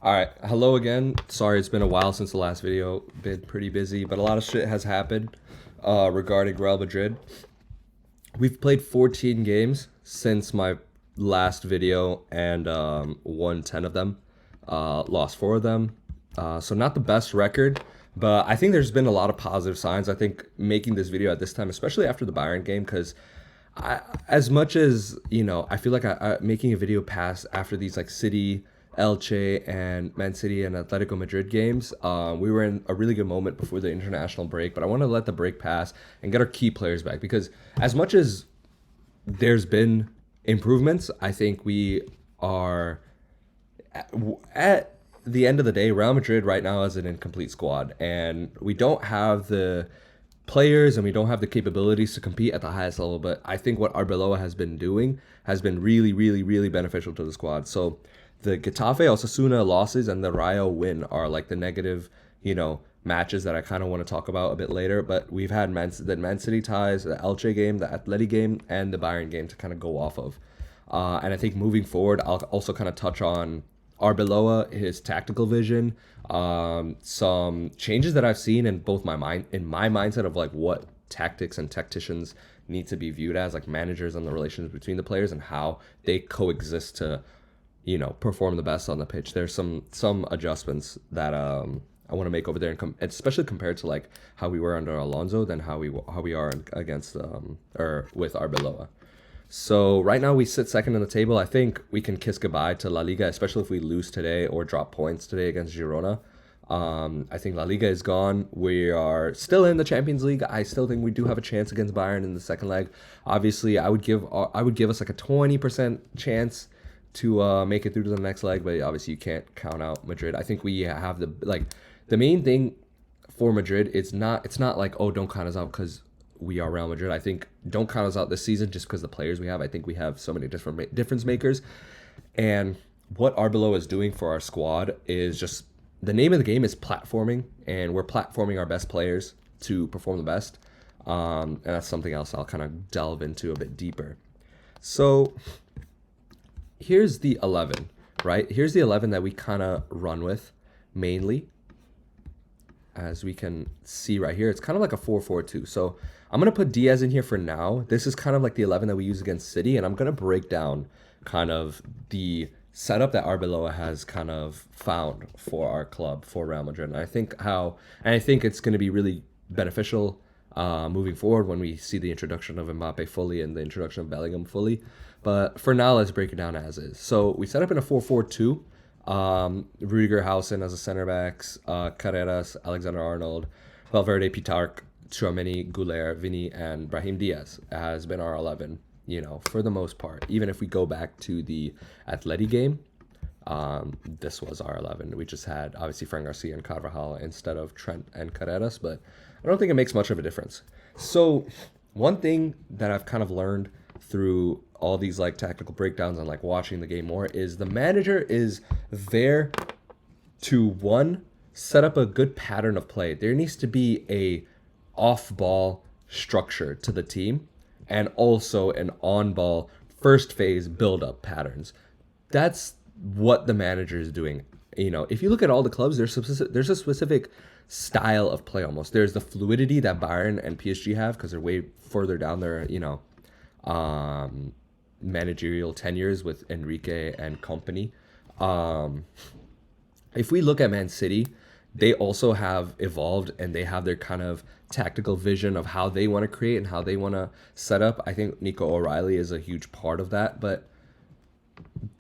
All right, hello again. Sorry, it's been a while since the last video. Been pretty busy, but a lot of shit has happened regarding Real Madrid. We've played 14 games since my last video and won 10 of them. Lost 4 of them. So not the best record, but I think there's been a lot of positive signs. I think making this video at this time, especially after the Bayern game, because as much as I feel like making a video pass after these like City, Elche, and Man City and Atletico Madrid games. We were in a really good moment before the international break, but I want to let the break pass and get our key players back because as much as there's been improvements, I think we are at the end of the day, Real Madrid right now is an incomplete squad, and we don't have the players and we don't have the capabilities to compete at the highest level. But I think what Arbeloa has been doing has been really, really, really beneficial to the squad. So the Getafe, Osasuna losses and the Rayo win are like the negative, matches that I kind of want to talk about a bit later. But we've had the Man City ties, the Elche game, the Atleti game, and the Bayern game to kind of go off of. And I think moving forward, I'll also kind of touch on Arbeloa, his tactical vision, some changes that I've seen in both my mindset of like what tactics and tacticians need to be viewed as, like managers and the relations between the players and how they coexist to, perform the best on the pitch. There's some adjustments that I want to make over there, and especially compared to like how we were under Alonso than how we are against or with Arbeloa. So right now we sit second in the table. I think we can kiss goodbye to La Liga, especially if we lose today or drop points today against Girona. I think La Liga is gone. We are still in the Champions League. I still think we do have a chance against Bayern in the second leg. Obviously, I would give us like a 20% chance to make it through to the next leg, but obviously you can't count out Madrid. I think we have the main thing for Madrid. It's not like, oh, don't count us out because we are Real Madrid. I think don't count us out this season just because the players we have. I think we have so many different difference makers, and what Arbeloa is doing for our squad is just the name of the game is platforming, and we're platforming our best players to perform the best. And that's something else I'll kind of delve into a bit deeper. So here's the 11, right? Here's the 11 that we kind of run with mainly. As we can see right here, it's kind of like a 4-4-2. So I'm going to put Diaz in here for now. This is kind of like the 11 that we use against City, and I'm going to break down kind of the setup that Arbeloa has kind of found for our club, for Real Madrid. And I think it's going to be really beneficial moving forward when we see the introduction of Mbappe fully and the introduction of Bellingham fully. But for now, let's break it down as is. So we set up in a 4-4-2. Rudiger, Hausen as a center backs, Carreras, Alexander-Arnold, Valverde, Pitarch, Tchouaméni, Goulet, Vini, and Brahim Diaz has been our 11, for the most part. Even if we go back to the Atleti game, this was our 11. We just had, obviously, Fran Garcia and Carvajal instead of Trent and Carreras, but I don't think it makes much of a difference. So one thing that I've kind of learned through all these like tactical breakdowns and like watching the game more is the manager is there to set up a good pattern of play. There needs to be a off-ball structure to the team and also an on-ball first phase build-up patterns. That's what the manager is doing. If you look at all the clubs, there's a specific style of play almost. There's the fluidity that Bayern and PSG have because they're way further down their, managerial tenures with Enrique and company. If we look at Man City, they also have evolved and they have their kind of tactical vision of how they want to create and how they want to set up. I think Nico O'Reilly is a huge part of that, but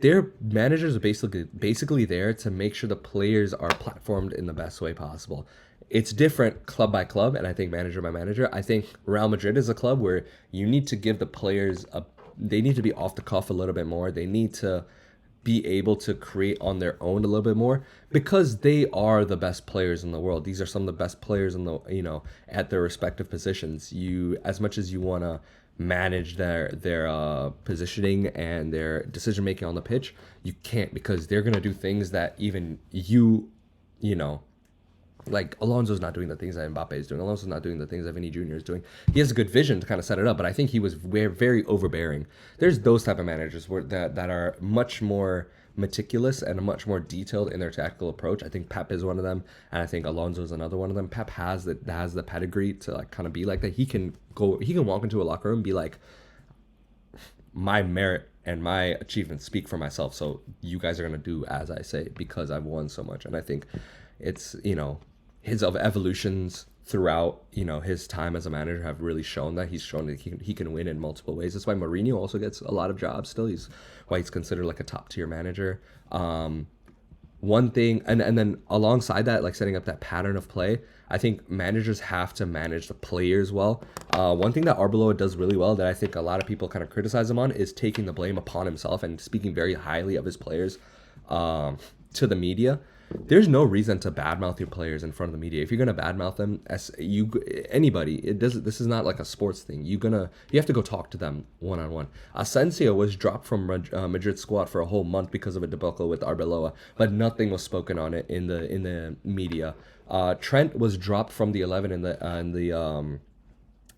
their managers are basically there to make sure the players are platformed in the best way possible. It's different club by club, and I think manager by manager. I think Real Madrid is a club where you need to give the players they need to be off the cuff a little bit more. They need to be able to create on their own a little bit more because they are the best players in the world. These are some of the best players in the at their respective positions. You, as much as you want to manage their positioning and their decision making on the pitch, you can't because they're gonna do things that even like Alonso's not doing the things that Mbappe is doing. Alonso's not doing the things that Vini Jr. is doing. He has a good vision to kind of set it up, but I think he was very overbearing. There's those type of managers that are much more meticulous and much more detailed in their tactical approach. I think Pep is one of them, and I think Alonso is another one of them. Pep has the pedigree to like kind of be like that. He can walk into a locker room and be like, my merit and my achievements speak for myself. So you guys are gonna do as I say because I've won so much. And I think it's his evolutions throughout his time as a manager have really shown that. He's shown that he can win in multiple ways. That's why Mourinho also gets a lot of jobs still. He's considered like a top tier manager. One thing, and then alongside that, like setting up that pattern of play, I think managers have to manage the players well. One thing that Arbeloa does really well that I think a lot of people kind of criticize him on is taking the blame upon himself and speaking very highly of his players to the media. There's no reason to badmouth your players in front of the media. If you're gonna badmouth them, this is not like a sports thing. You have to go talk to them one on one. Asensio was dropped from Madrid squad for a whole month because of a debacle with Arbeloa, but nothing was spoken on it in the media. Trent was dropped from the 11 in the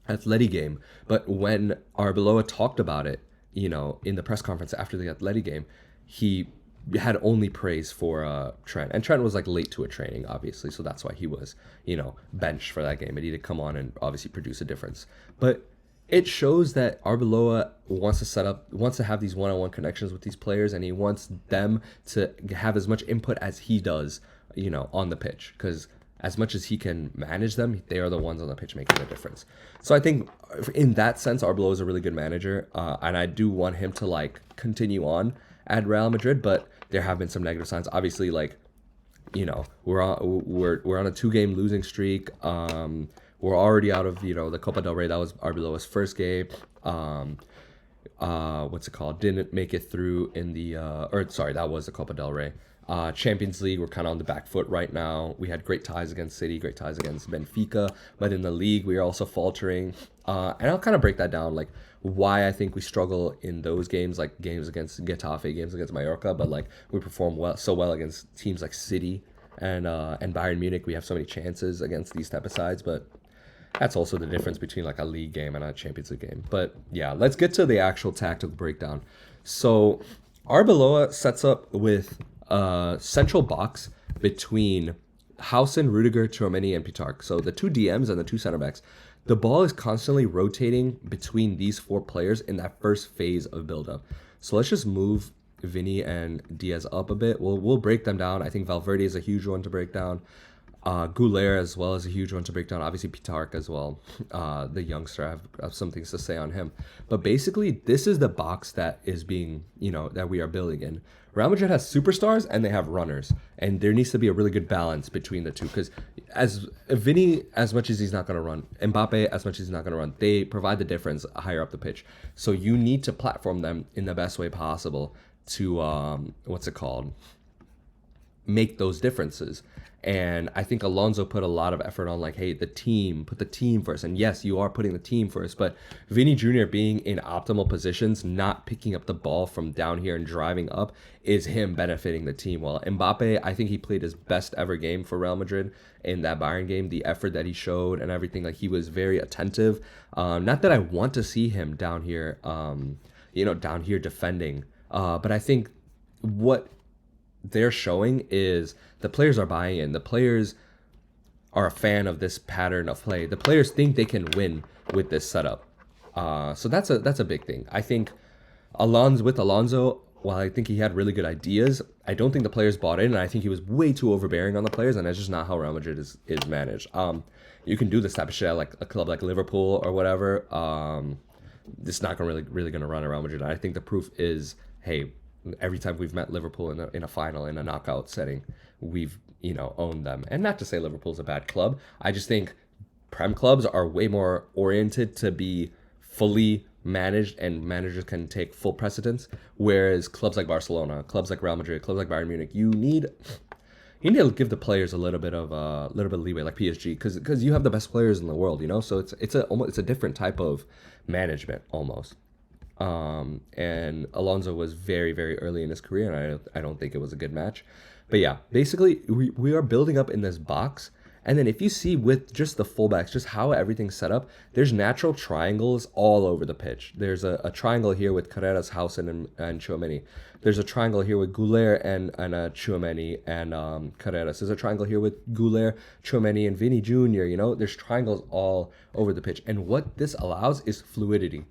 Atleti game, but when Arbeloa talked about it, in the press conference after the Atleti game, he had only praise for Trent. And Trent was like late to a training, obviously, so that's why he was, benched for that game. But he did come on and obviously produce a difference. But it shows that Arbeloa wants to have these one-on-one connections with these players, and he wants them to have as much input as he does, on the pitch. Because as much as he can manage them, they are the ones on the pitch making the difference. So I think in that sense, Arbeloa is a really good manager, and I do want him to like continue on at Real Madrid, but there have been some negative signs. Obviously, like, we're on a 2-game losing streak. We're already out of the Copa del Rey. That was Arbeloa's first game. What's it called? Didn't make it through in the that was the Copa del Rey. Champions League, we're kind of on the back foot right now. We had great ties against City, great ties against Benfica, but in the league we are also faltering. And I'll kind of break that down, like why I think we struggle in those games, like games against Getafe, games against Mallorca, but like we perform well against teams like City and Bayern Munich. We have so many chances against these type of sides, but that's also the difference between like a league game and a Champions League game. But yeah, let's get to the actual tactical breakdown. So Arbeloa sets up with a central box between Hausen, Rudiger, Tchouaméni, and Pitarch. So the two DMs and the two center backs. The ball is constantly rotating between these 4 players in that first phase of build-up. So let's just move Vinny and Diaz up a bit. We'll break them down. I think Valverde is a huge one to break down. Goulet as well is a huge one to break down. Obviously Pitarch as well. The youngster, I have some things to say on him. But basically, this is the box that is being, that we are building in. Real Madrid has superstars and they have runners, and there needs to be a really good balance between the two. Because as Vinny, as much as he's not going to run, Mbappe, as much as he's not going to run, they provide the difference higher up the pitch. So you need to platform them in the best way possible to make those differences. And I think Alonso put a lot of effort on like, hey, put the team first. And yes, you are putting the team first, but Vinny Jr. being in optimal positions, not picking up the ball from down here and driving up, is him benefiting the team. Well, Mbappe, I think he played his best ever game for Real Madrid in that Bayern game. The effort that he showed and everything, like he was very attentive. Not that I want to see him down here, down here defending. But I think what they're showing is the players are buying in. The players are a fan of this pattern of play. The players think they can win with this setup. So that's a big thing. I think Alonso, while I think he had really good ideas, I don't think the players bought in, and I think he was way too overbearing on the players, and that's just not how Real Madrid is managed. You can do this type of shit at like a club like Liverpool or whatever. It's not really going to run around Madrid. I think the proof is, hey, every time we've met Liverpool in a final, in a knockout setting, we've owned them. And not to say Liverpool's a bad club. I just think Prem clubs are way more oriented to be fully managed, and managers can take full precedence. Whereas clubs like Barcelona, clubs like Real Madrid, clubs like Bayern Munich, you need to give the players a little bit of leeway, like PSG, because you have the best players in the world, So it's a different type of management almost. And Alonso was very, very early in his career, and I don't think it was a good match. But yeah, basically we are building up in this box, And then if you see with just the fullbacks, just how everything's set up, there's natural triangles all over the pitch. There's a triangle here with Carreras, Hausen, and Tchouaméni. There's a triangle here with Goulet and Tchouaméni and Carreras. There's a triangle here with Goulet, Tchouaméni, and Vinny Jr. You know, there's triangles all over the pitch. And what this allows is fluidity.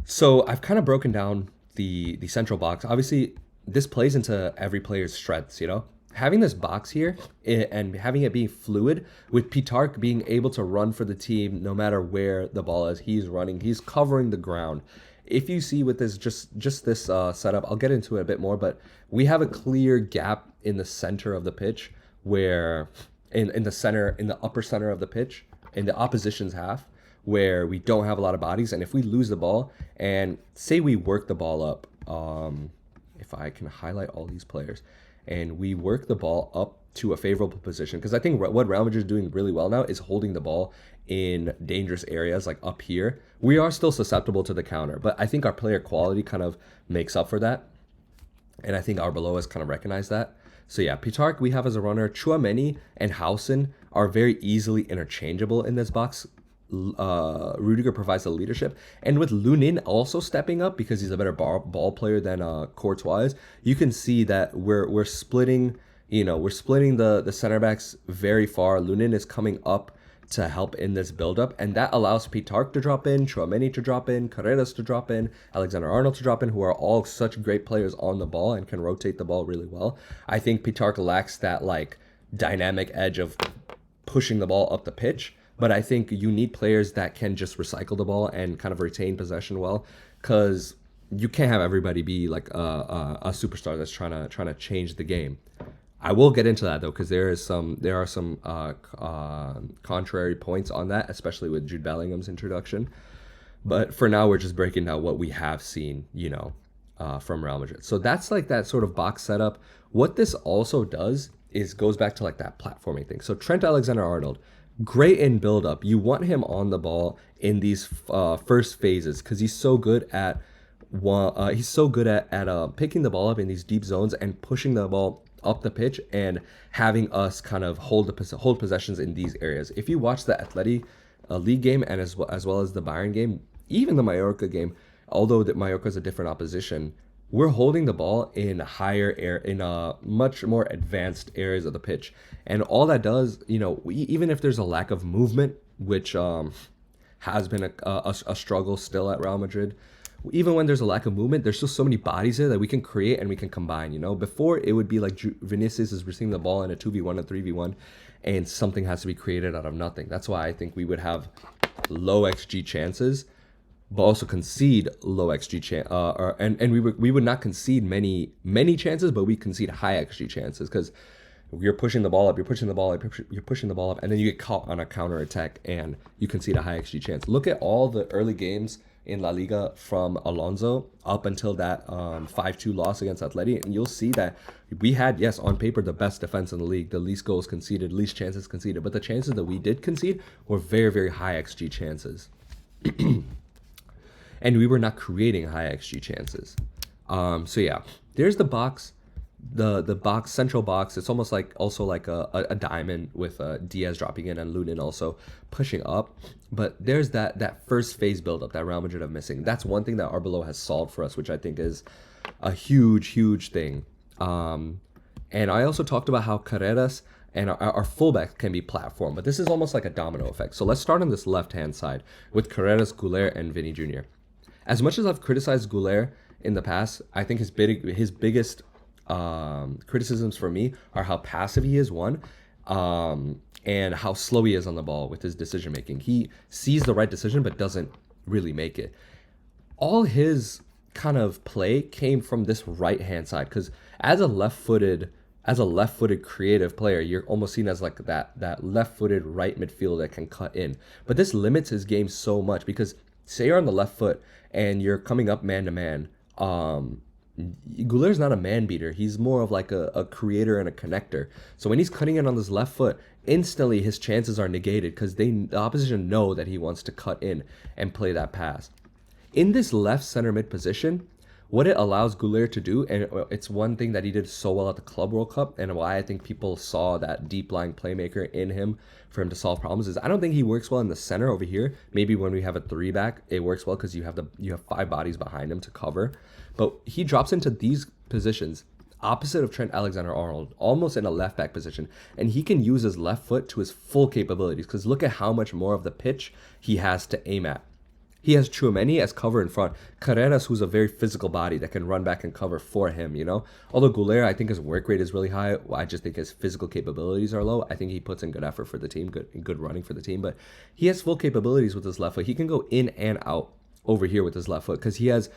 So I've kind of broken down the central box. Obviously, this plays into every player's strengths, you know? Having this box here and having it be fluid, with Pitarch being able to run for the team no matter where the ball is, he's running, he's covering the ground. If you see with this, just this setup, I'll get into it a bit more, but we have a clear gap in the center of the pitch where, in the center, in the upper center of the pitch, in the opposition's half, where we don't have a lot of bodies. And if we lose the ball and say we work the ball up, if I can highlight all these players, and we work the ball up to a favorable position, because I think what Real Madrid is doing really well now is holding the ball in dangerous areas like up here. We are still susceptible to the counter, but I think our player quality kind of makes up for that. And I think Arbeloa has kind of recognized that. So yeah, Pitarch we have as a runner. Tchouaméni and Hausen are very easily interchangeable in this box. Rudiger provides the leadership, and with Lunin also stepping up because he's a better ball player than Courtois, you can see that we're splitting, we're splitting the center backs very far. Lunin is coming up to help in this build-up, and that allows Pitarch to drop in, Tchouaméni to drop in, Carreras to drop in, Alexander-Arnold to drop in, who are all such great players on the ball and can rotate the ball really well. I think Pitarch lacks that like dynamic edge of pushing the ball up the pitch, but I think you need players that can just recycle the ball and kind of retain possession well, because you can't have everybody be like a superstar that's trying to change the game. I will get into that though, because there are some contrary points on that, especially with Jude Bellingham's introduction. But for now, we're just breaking down what we have seen, from Real Madrid. So that's like that sort of box setup. What this also does is goes back to like that platforming thing. So Trent Alexander-Arnold, great in build-up. You want him on the ball in these first phases because he's so good at picking the ball up in these deep zones and pushing the ball up the pitch and having us kind of hold possessions in these areas. If you watch the Atleti league game and as well as the Bayern game, even the Mallorca game, although that Mallorca is a different opposition, we're holding the ball in much more advanced areas of the pitch. And all that does, even if there's a lack of movement, which has been a struggle still at Real Madrid, even when there's a lack of movement, there's still so many bodies there that we can create and we can combine, Before, it would be like Vinicius is receiving the ball in a 2v1 or 3v1, and something has to be created out of nothing. That's why I think we would have low XG chances, but also concede low XG and we would not concede many chances, but we concede high XG chances because you're pushing the ball up, you're pushing the ball up, and then you get caught on a counter attack and you concede a high XG chance. Look at all the early games in La Liga from Alonso up until that 5-2 loss against Atleti, and you'll see that we had, yes, on paper, the best defense in the league, the least goals conceded, least chances conceded, but the chances that we did concede were very, very high XG chances. And we were not creating high XG chances. So yeah, there's the box, the box, central box. It's almost like also like a diamond with Diaz dropping in and Lunin also pushing up. But there's that first phase buildup that Real Madrid are missing. That's one thing that Arbeloa has solved for us, which I think is a huge thing. And I also talked about how Carreras and our fullback can be platform, but this is almost like a domino effect. So let's start on this left-hand side with Carreras, Goulet, and Vinny Jr. As much as I've criticized Goulet in the past, I think his biggest criticisms for me are how passive he is, one, and how slow he is on the ball with his decision making. He sees the right decision but doesn't really make it. All his kind of play came from this right hand side, because as a left-footed creative player, you're almost seen as like that left-footed right midfielder that can cut in. But this limits his game so much, because say you're on the left foot and you're coming up man to man, Goulet's not a man beater. He's more of like a creator and a connector. So when he's cutting in on this left foot, instantly his chances are negated because the opposition know that he wants to cut in and play that pass. In this left center mid position, what it allows Goulet to do, and it's one thing that he did so well at the Club World Cup, and why I think people saw that deep lying playmaker in him for him to solve problems, is I don't think he works well in the center over here. Maybe when we have a three back, it works well because you have five bodies behind him to cover, but he drops into these positions opposite of Trent Alexander-Arnold, almost in a left back position, and he can use his left foot to his full capabilities because look at how much more of the pitch he has to aim at. He has Tchouaméni as cover in front. Carreras, who's a very physical body that can run back and cover for him, you know? Although Goulet, I think his work rate is really high. I just think his physical capabilities are low. I think he puts in good effort for the team, good running for the team. But he has full capabilities with his left foot. He can go in and out over here with his left foot because he has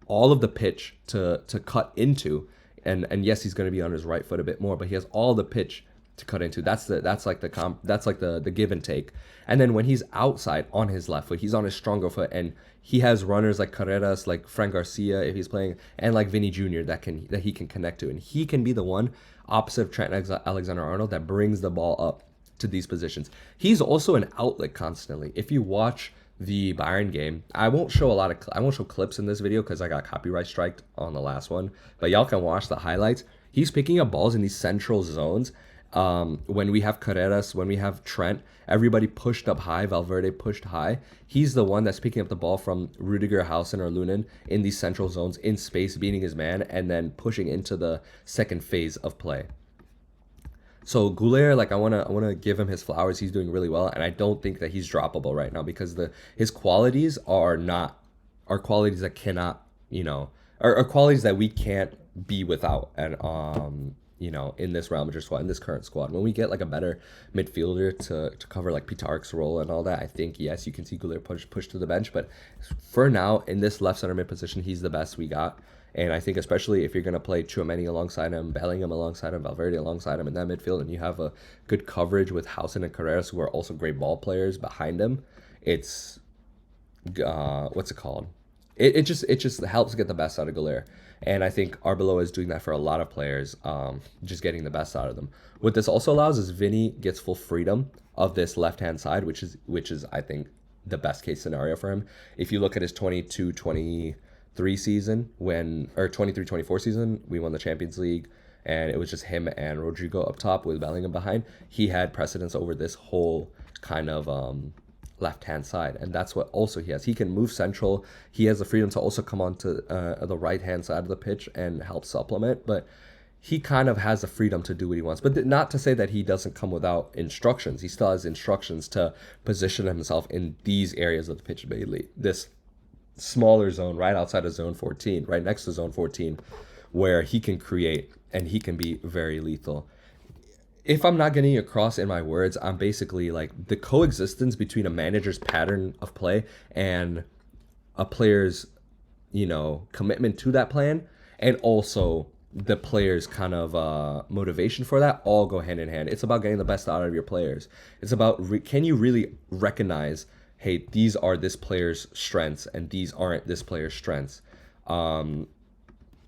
all of the pitch to cut into. And yes, he's going to be on his right foot a bit more, but he has all the pitch to cut into. That's like the give and take. And then when he's outside on his left foot, he's on his stronger foot, and he has runners like Carreras, like Frank Garcia if he's playing, and like Vinny Jr. that he can connect to, and he can be the one opposite of Trent Alexander-Arnold that brings the ball up to these positions. He's also an outlet constantly. If you watch the Bayern game, I won't show clips in this video because I got copyright striked on the last one, but y'all can watch the highlights. He's picking up balls in these central zones. When we have Carreras, when we have Trent, everybody pushed up high, Valverde pushed high. He's the one that's picking up the ball from Rudiger, Hausen, or Lunin in these central zones in space, beating his man, and then pushing into the second phase of play. So Goulet, like I wanna give him his flowers. He's doing really well, and I don't think that he's droppable right now because his qualities are qualities that cannot, are qualities that we can't be without. And in this Real Madrid squad, in this current squad, when we get like a better midfielder to cover like Pitark's role and all that, I think yes, you can see Goulet push to the bench. But for now, in this left center mid position, he's the best we got. And I think especially if you're going to play Tchouaméni alongside him, Bellingham alongside him, Valverde alongside him in that midfield, and you have a good coverage with Hausen and Carreras, who are also great ball players behind him, it's what's it called? It just helps get the best out of Goulet. And I think Arbeloa is doing that for a lot of players, just getting the best out of them. What this also allows is Vinny gets full freedom of this left-hand side, which is I think the best case scenario for him. If you look at his 22-23 season, or 23-24 season, we won the Champions League, and it was just him and Rodrigo up top with Bellingham behind. He had precedence over this whole kind of left-hand side, and that's what also he has. He can move central. He has the freedom to also come onto the right-hand side of the pitch and help supplement, but he kind of has the freedom to do what he wants. But not to say that he doesn't come without instructions. He still has instructions to position himself in these areas of the pitch, mainly this smaller zone right outside of zone 14, right next to zone 14, where he can create and he can be very lethal. If I'm not getting across in my words, I'm basically like the coexistence between a manager's pattern of play and a player's, commitment to that plan, and also the player's kind of motivation for that, all go hand in hand. It's about getting the best out of your players. It's about can you really recognize, hey, these are this player's strengths and these aren't this player's strengths.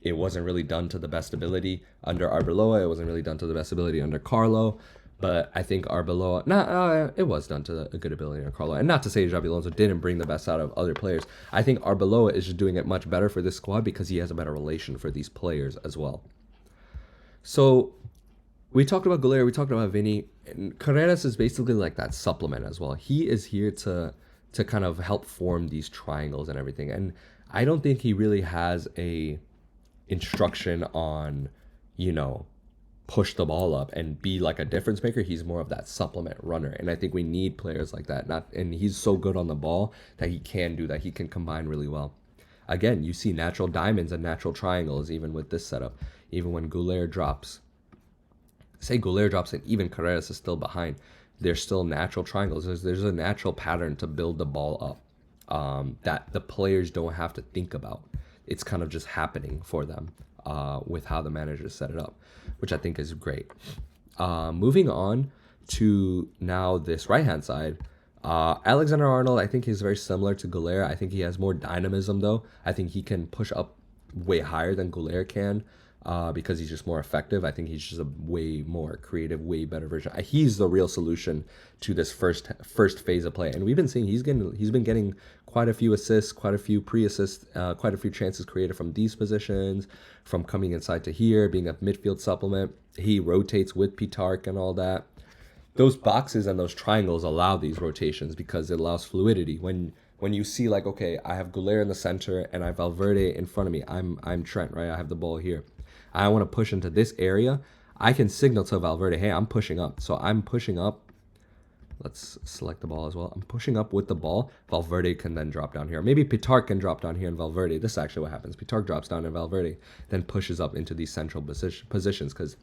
It wasn't really done to the best ability under Arbeloa. It wasn't really done to the best ability under Carlo. But I think Arbeloa, it was done to a good ability under Carlo. And not to say Xabi Alonso didn't bring the best out of other players. I think Arbeloa is just doing it much better for this squad because he has a better relation for these players as well. So we talked about Goulet, we talked about Vinny. And Carreras is basically like that supplement as well. He is here to kind of help form these triangles and everything. And I don't think he really has a instruction on, push the ball up and be like a difference maker. He's more of that supplement runner, and I think we need players like that. And he's so good on the ball that he can do that. He can combine really well. Again, you see natural diamonds and natural triangles even with this setup. Even when Goulet drops, and even Carreras is still behind, there's still natural triangles. There's a natural pattern to build the ball up that the players don't have to think about. It's kind of just happening for them with how the managers set it up, which I think is great. Moving on to now this right-hand side, Alexander-Arnold, I think he's very similar to Goulet. I think he has more dynamism, though. I think he can push up way higher than Goulet can. because he's just more effective. I think he's just a way more creative, way better version. He's the real solution to this first phase of play. And we've been seeing he's been getting quite a few assists, quite a few pre-assists, quite a few chances created from these positions, from coming inside to here, being a midfield supplement. He rotates with Pitark and all that. Those boxes and those triangles allow these rotations because it allows fluidity. When you see like, okay, I have Goulet in the center and I have Valverde in front of me. I'm Trent, right? I have the ball here. I want to push into this area. I can signal to Valverde, hey, I'm pushing up. So I'm pushing up. Let's select the ball as well. I'm pushing up with the ball. Valverde can then drop down here. Maybe Pitark can drop down here and Valverde. This is actually what happens. Pitark drops down and Valverde then pushes up into these central positions because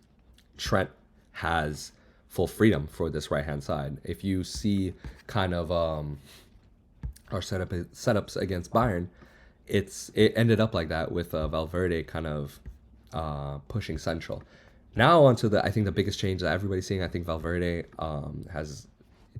Trent has full freedom for this right-hand side. If you see kind of our setups against Bayern, it ended up like that with Valverde kind of pushing central. Now onto I think the biggest change that everybody's seeing. I think Valverde has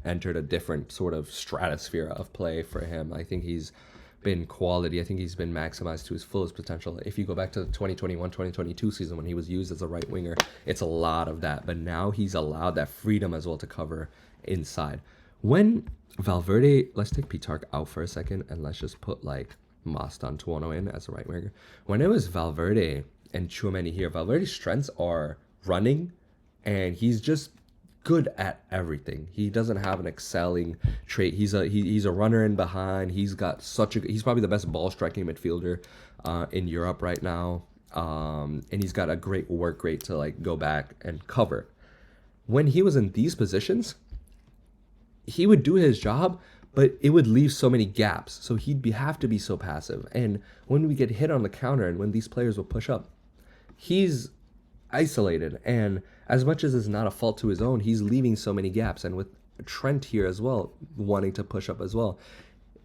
entered a different sort of stratosphere of play for him. I think he's been quality. I think he's been maximized to his fullest potential. If you go back to the 2021-2022 season when he was used as a right winger, it's a lot of that. But now he's allowed that freedom as well to cover inside. When Valverde, let's take Pitark out for a second and let's just put like Mastan Tuono in as a right winger. When it was Valverde and Tchouaméni here, Valverde's strengths are running, and he's just good at everything. He doesn't have an excelling trait. He's a runner in behind. He's probably the best ball striking midfielder in Europe right now. And he's got a great work rate to like go back and cover. When he was in these positions, he would do his job, but it would leave so many gaps. So have to be so passive. And when we get hit on the counter and when these players will push up, he's isolated. And as much as it's not a fault to his own, he's leaving so many gaps. And with Trent here as well, wanting to push up as well,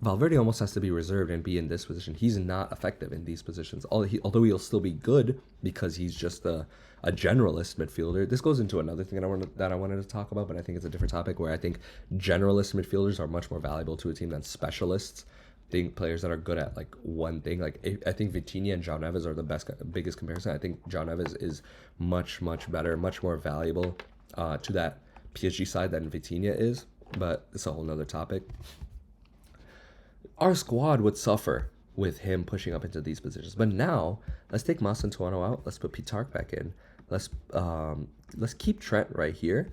Valverde almost has to be reserved and be in this position. He's not effective in these positions. Although he'll still be good because he's just a generalist midfielder. This goes into another thing that I wanted to talk about, but I think it's a different topic, where I think generalist midfielders are much more valuable to a team than specialists. I think players that are good at like one thing, like I think Vitinha and João Neves are the biggest comparison. I think João Neves is much better, much more valuable to that PSG side than Vitinha is, but it's a whole nother topic. Our squad would suffer with him pushing up into these positions. But now, let's take Mastan Tuono out. Let's put Pitark back in. Let's keep Trent right here.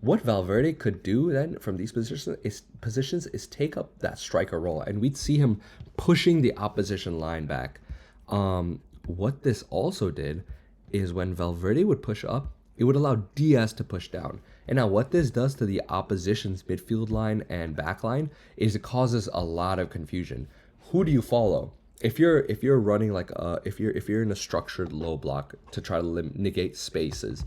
What Valverde could do then from these positions is take up that striker role, and we'd see him pushing the opposition line back. What this also did is when Valverde would push up, it would allow Diaz to push down. And now what this does to the opposition's midfield line and back line is it causes a lot of confusion. Who do you follow? If you're running like if you're in a structured low block to try to negate spaces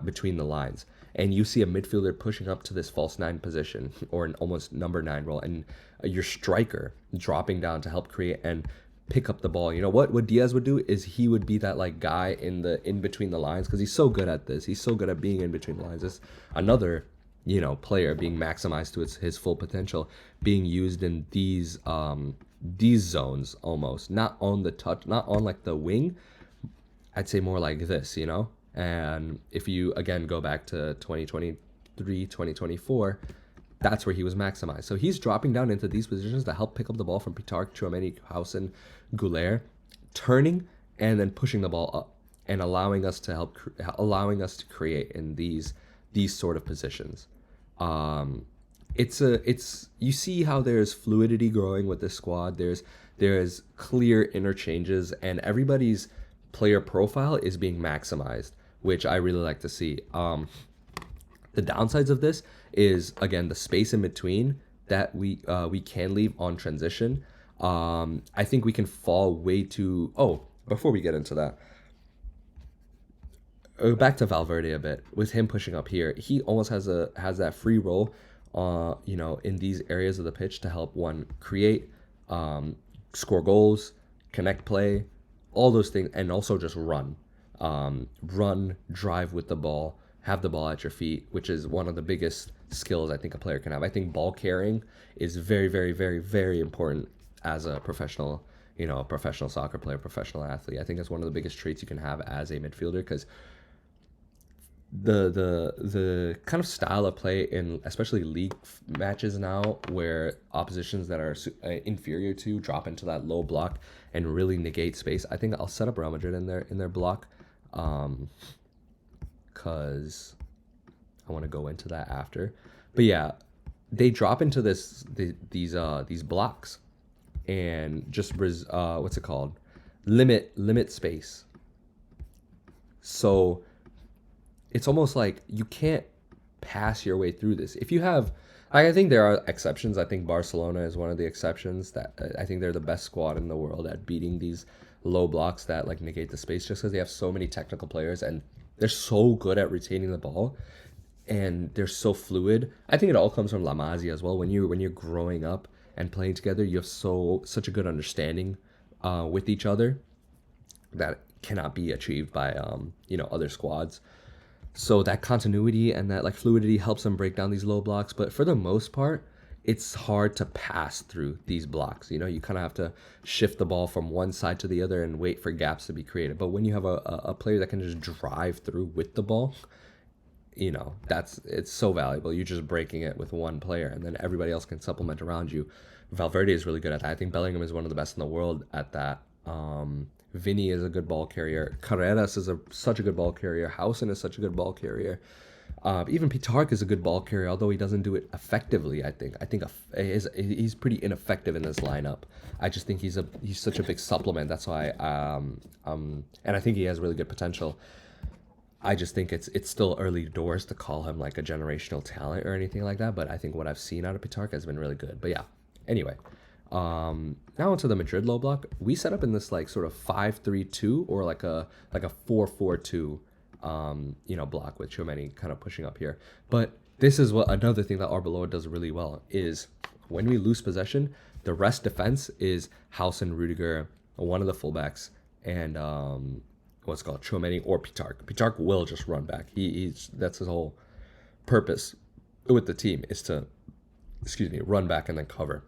between the lines, and you see a midfielder pushing up to this false nine position or an almost number 9 role, and your striker dropping down to help create and pick up the ball. You know what Diaz would do is he would be that like guy in between the lines, because he's so good at this. He's so good at being in between the lines. It's another player being maximized to his full potential, being used in these zones, almost not on the touch, not on like the wing. I'd say more like this, And if you again go back to 2023, 2024, that's where he was maximized. So he's dropping down into these positions to help pick up the ball from Pitark, Tchouaméni, Hausen, Goulet, turning and then pushing the ball up and allowing us to create in these sort of positions. You see how there's fluidity growing with this squad. There's clear interchanges, and everybody's player profile is being maximized, which I really like to see. The downsides of this is, again, the space in between that we can leave on transition. I think we can fall way too... Oh, before we get into that, back to Valverde a bit. With him pushing up here, he almost has that free role, in these areas of the pitch to help one create, score goals, connect play, all those things, and also just run, drive with the ball, have the ball at your feet, which is one of the biggest skills I think a player can have. I think ball carrying is very, very, very, very important as a professional a professional soccer player, professional athlete. I think that's one of the biggest traits you can have as a midfielder, because the kind of style of play in especially league matches now, where oppositions that are inferior to drop into that low block and really negate space. I think I'll set up Real Madrid in their block, because I want to go into that after. But yeah, they drop into these blocks and just what's it called, limit space. So it's almost like you can't pass your way through this. If you have, I think there are exceptions. I think Barcelona is one of the exceptions. That I think they're the best squad in the world at beating these low blocks that like negate the space, just because they have so many technical players and they're so good at retaining the ball and they're so fluid. I think it all comes from La Masia as well. When you're growing up and playing together, you have such a good understanding with each other that cannot be achieved by other squads. So that continuity and that like fluidity helps them break down these low blocks. But for the most part, it's hard to pass through these blocks. You kind of have to shift the ball from one side to the other and wait for gaps to be created. But when you have a player that can just drive through with the ball, it's so valuable. You're just breaking it with one player and then everybody else can supplement around you. Valverde is really good at that. I think Bellingham is one of the best in the world at that. Vinny is a good ball carrier. Carreras is such a good ball carrier. Housen is such a good ball carrier. Even Pitark is a good ball carrier, although he doesn't do it effectively. I think he's pretty ineffective in this lineup. I just think he's such a big supplement. That's why and I think he has really good potential. I just think it's still early doors to call him like a generational talent or anything like that. But I think what I've seen out of Pitark has been really good. But yeah, anyway. Now into the Madrid low block. We set up in this like sort of 5-3-2 or like a 4-4-2 block with Tchouaméni kind of pushing up here. But this is what another thing that Arbeloa does really well is when we lose possession, the rest defense is Housen, Rudiger, one of the fullbacks, and what's called Tchouaméni or Pitark. Pitark will just run back. That's his whole purpose with the team is to run back and then cover.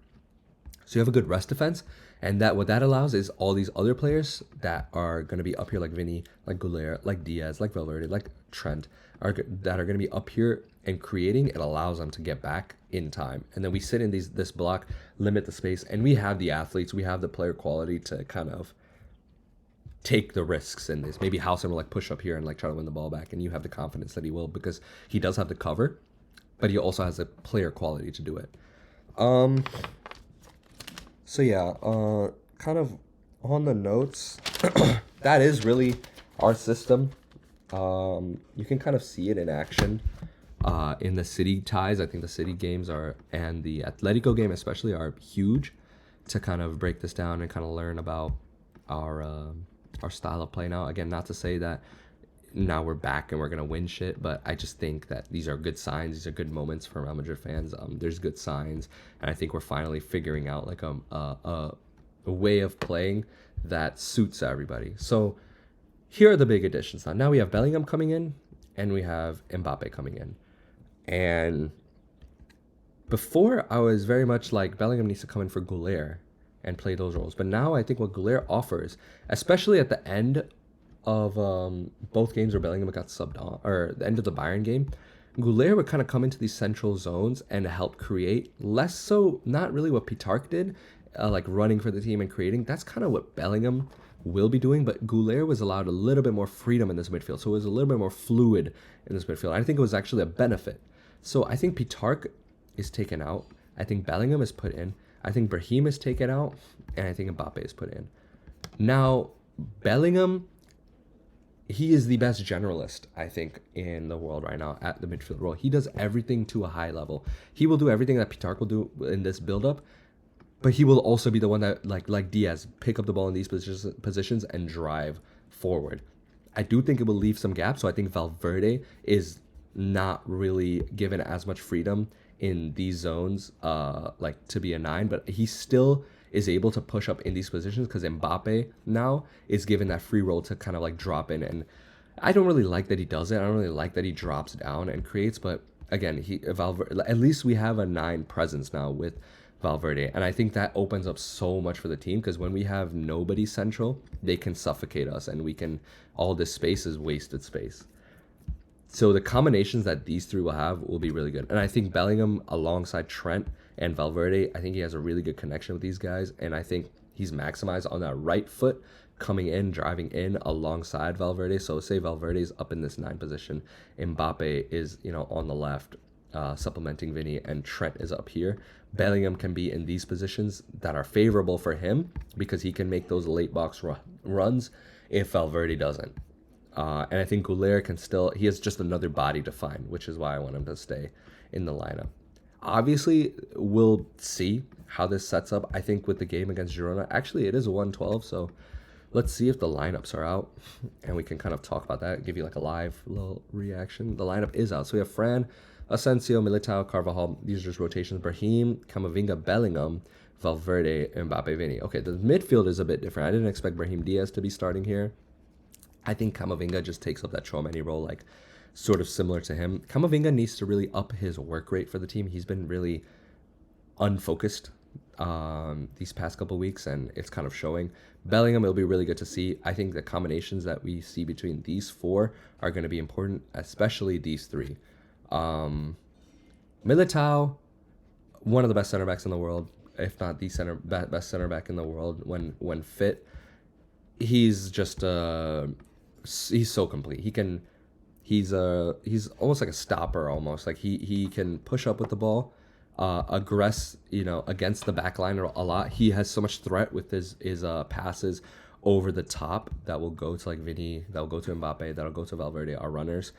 So you have a good rest defense, and what that allows is all these other players that are going to be up here, like Vinny, like Goulet, like Diaz, like Valverde, like Trent, that are going to be up here and creating. It allows them to get back in time, and then we sit in this block, limit the space, and we have the athletes, we have the player quality to kind of take the risks in this. Maybe Housen will like push up here and like try to win the ball back, and you have the confidence that he will because he does have the cover, but he also has the player quality to do it. So yeah, kind of on the notes, that is really our system. You can kind of see it in action in the city ties. I think the city games and the Atletico game especially are huge to kind of break this down and kind of learn about our style of play now. Again, not to say that now we're back and we're going to win shit, but I just think that these are good signs. These are good moments for Real Madrid fans. There's good signs, and I think we're finally figuring out like a way of playing that suits everybody. So here are the big additions. Now we have Bellingham coming in and we have Mbappe coming in. And before I was very much like Bellingham needs to come in for Goulet and play those roles. But now I think what Goulet offers, especially at the end of both games where Bellingham got subbed on, or the end of the Bayern game, Goulet would kind of come into these central zones and help create. Less so, not really what Pitark did, like running for the team and creating. That's kind of what Bellingham will be doing, but Goulet was allowed a little bit more freedom in this midfield, so it was a little bit more fluid in this midfield. I think it was actually a benefit. So I think Pitark is taken out. I think Bellingham is put in. I think Brahim is taken out, and I think Mbappe is put in. Now, Bellingham, he is the best generalist, I think, in the world right now at the midfield role. He does everything to a high level. He will do everything that Pitark will do in this build-up, but he will also be the one that, like Diaz, pick up the ball in these positions and drive forward. I do think it will leave some gaps, so I think Valverde is not really given as much freedom in these zones, like to be a 9, but he still is able to push up in these positions because Mbappe now is given that free role to kind of like drop in. And I don't really like that he does it. I don't really like that he drops down and creates, but again, at least we have a 9 presence now with Valverde. And I think that opens up so much for the team because when we have nobody central, they can suffocate us and we can, all this space is wasted space. So the combinations that these three will have will be really good. And I think Bellingham alongside Trent and Valverde, I think he has a really good connection with these guys. And I think he's maximized on that right foot coming in, driving in alongside Valverde. So say Valverde's up in this 9 position. Mbappe is, on the left, supplementing Vinny, and Trent is up here. Bellingham can be in these positions that are favorable for him because he can make those late box runs if Valverde doesn't. And I think Goulet he has just another body to find, which is why I want him to stay in the lineup. Obviously, we'll see how this sets up. I think with the game against Girona, actually it is a 1-12, so let's see if the lineups are out, and we can kind of talk about that, give you like a live little reaction. The lineup is out. So we have Fran, Asensio, Militao, Carvajal. These are just rotations. Brahim, Camavinga, Bellingham, Valverde, Mbappe, Vinny. Okay, the midfield is a bit different. I didn't expect Brahim Diaz to be starting here. I think Camavinga just takes up that Tchouaméni role, like sort of similar to him. Camavinga needs to really up his work rate for the team. He's been really unfocused these past couple weeks, and it's kind of showing. Bellingham, it'll be really good to see. I think the combinations that we see between these 4 are going to be important, especially these 3. Militao, one of the best center backs in the world, if not the best center back in the world when fit. He's just he's so complete. He's almost like a stopper almost. Like he can push up with the ball, aggress, against the back line a lot. He has so much threat with his passes over the top that will go to like Vinny, that will go to Mbappe, that'll go to Valverde, our runners.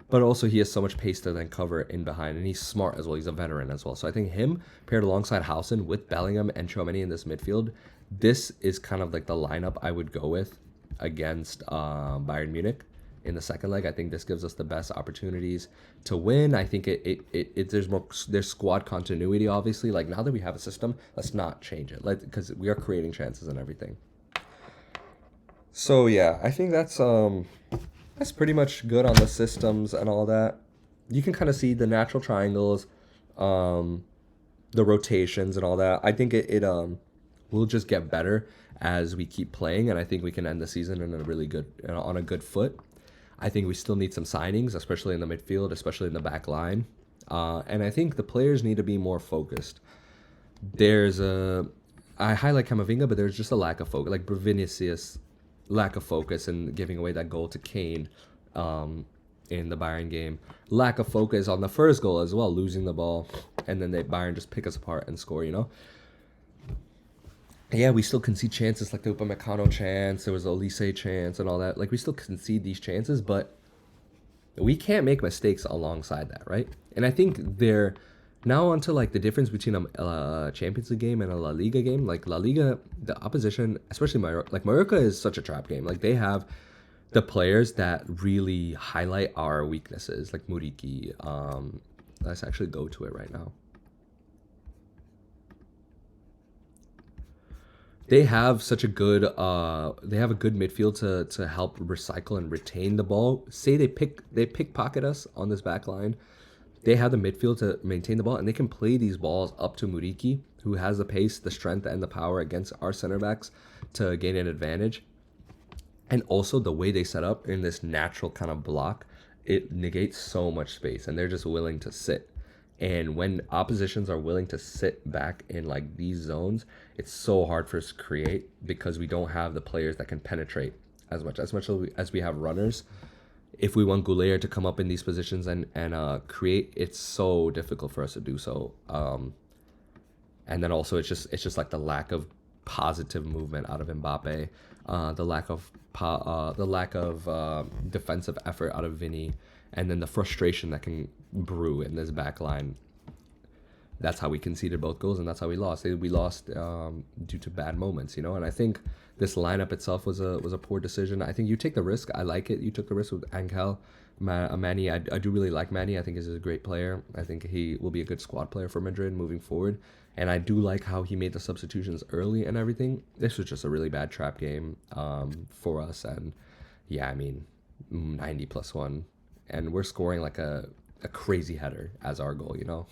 But also he has so much pace to then cover in behind, and he's smart as well. He's a veteran as well. So I think him paired alongside Housen with Bellingham and Tchouaméni in this midfield, this is kind of like the lineup I would go with against Bayern Munich in the second leg. I think this gives us the best opportunities to win. I think there's squad continuity, obviously. Like now that we have a system, let's not change it, because we are creating chances and everything. So yeah, I think that's pretty much good on the systems and all that. You can kind of see the natural triangles, the rotations and all that. I think it will just get better as we keep playing, and I think we can end the season on a good foot. I think we still need some signings, especially in the midfield, especially in the back line. And I think the players need to be more focused. I highlight Camavinga, but there's just a lack of focus. Like Vinicius, lack of focus and giving away that goal to Kane in the Bayern game. Lack of focus on the first goal as well, losing the ball, and then Bayern just pick us apart and score, Yeah, we still concede chances like the Upamecano chance, there was the Olise chance and all that. Like we still concede these chances, but we can't make mistakes alongside that, right? And I think they're now onto like the difference between a Champions League game and a La Liga game. Like La Liga, the opposition, especially Mallorca is such a trap game. Like they have the players that really highlight our weaknesses, like Muriqi. Let's actually go to it right now. They have such a good midfield to help recycle and retain the ball. Say they pickpocket us on this back line. They have the midfield to maintain the ball, and they can play these balls up to Muriqi, who has the pace, the strength, and the power against our center backs to gain an advantage. And also the way they set up in this natural kind of block, it negates so much space, and they're just willing to sit. And when oppositions are willing to sit back in like these zones, it's so hard for us to create because we don't have the players that can penetrate as much as we have runners. If we want Goulet to come up in these positions and create, it's so difficult for us to do so. And then also it's just like the lack of positive movement out of Mbappe, the lack of defensive effort out of Vinny, and then the frustration that can brew in this back line. That's how we conceded both goals, and that's how we lost. We lost due to bad moments, And I think this lineup itself was a poor decision. I think you take the risk. I like it. You took the risk with Angel. Manny, I do really like Manny. I think he's a great player. I think he will be a good squad player for Madrid moving forward. And I do like how he made the substitutions early and everything. This was just a really bad trap game for us. And yeah, 90+1. And we're scoring like a crazy header as our goal, So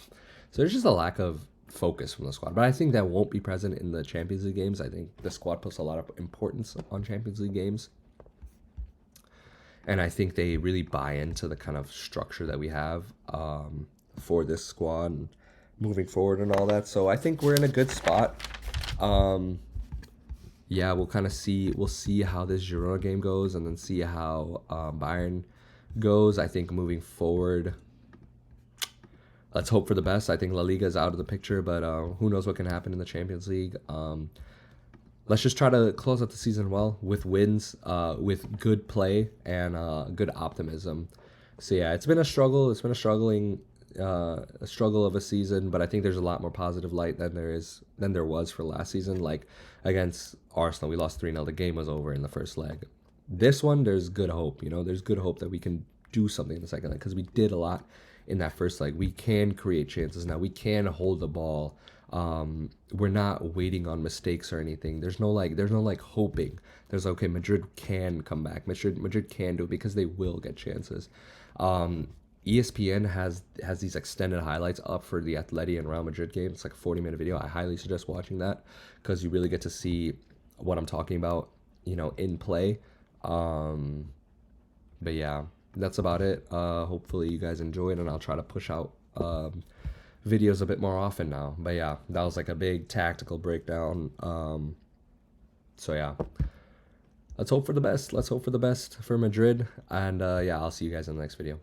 there's just a lack of focus from the squad. But I think that won't be present in the Champions League games. I think the squad puts a lot of importance on Champions League games. And I think they really buy into the kind of structure that we have for this squad and moving forward and all that. So I think we're in a good spot. Yeah, we'll kind of see. We'll see how this Girona game goes, and then see how Bayern goes. I think moving forward, let's hope for the best. I think La Liga is out of the picture, but who knows what can happen in the Champions League. Let's just try to close out the season well with wins, with good play and good optimism. So yeah, it's been a struggle. It's been a struggle of a season, but I think there's a lot more positive light than there was for last season. Like against Arsenal, we lost 3-0. The game was over in the first leg. This one, there's good hope. There's good hope that we can do something in the second leg because we did a lot in that first leg. We can create chances now. We can hold the ball. We're not waiting on mistakes or anything. There's no hoping. There's okay, Madrid can come back. Madrid can do it because they will get chances. ESPN has these extended highlights up for the Atleti and Real Madrid game. It's like a 40-minute video. I highly suggest watching that because you really get to see what I'm talking about, in play. But yeah, that's about it. Hopefully you guys enjoyed, and I'll try to push out videos a bit more often now. But yeah, that was like a big tactical breakdown. So yeah, let's hope for the best. Let's hope for the best for Madrid. And yeah, I'll see you guys in the next video.